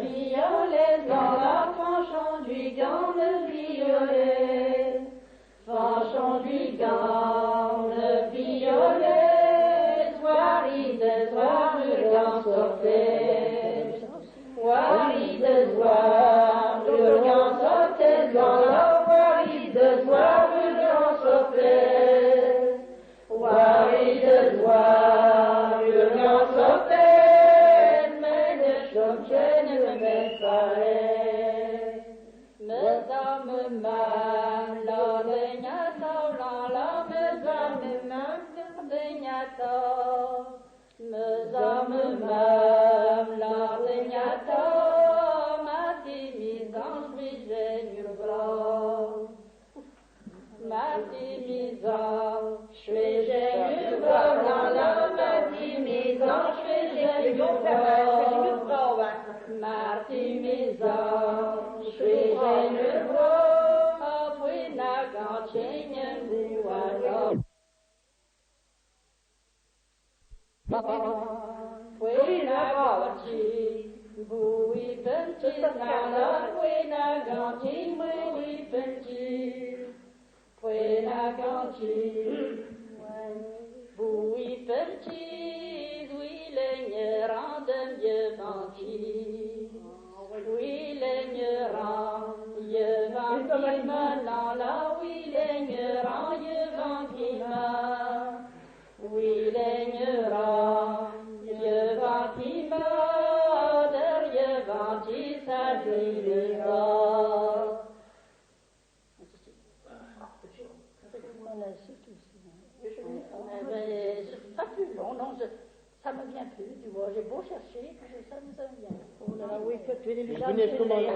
violet dans la tranchant du gant le violet, tranchant du gant le violet, soirée de soir le gant sortait, soirée de soir le gant sortait, dans la soirée de soir le gant sortait, soirée de soir le gant sortait, mais le champion ne me fallait, me dame mam la denyata la me dame mam denyata, me dame mam la denyata, ma dimisance j'ai nulle bras, ma dimisance j'ai nulle bras, la ma dimisance j'ai nulle bras, Marti mizan, shwejene bro, apwina ganchenye buwano. Pwina ganchi, bui penchi, nala pwina ganchi, bui penchi. Pwina ganchi, bui penchi, dui lenye randem ye banchi. Oui, l'ignorant, ye vent qui me la, oui, l'ignorant, ye vent qui me. Oui, l'ignorant, ye vent qui me, derrière vent qui s'agit le corps. C'est pas plus long, non, ça me vient plus, tu vois, j'ai beau chercher, ça me vient. Oh là là, oui, que tu es les Ik ben net comment je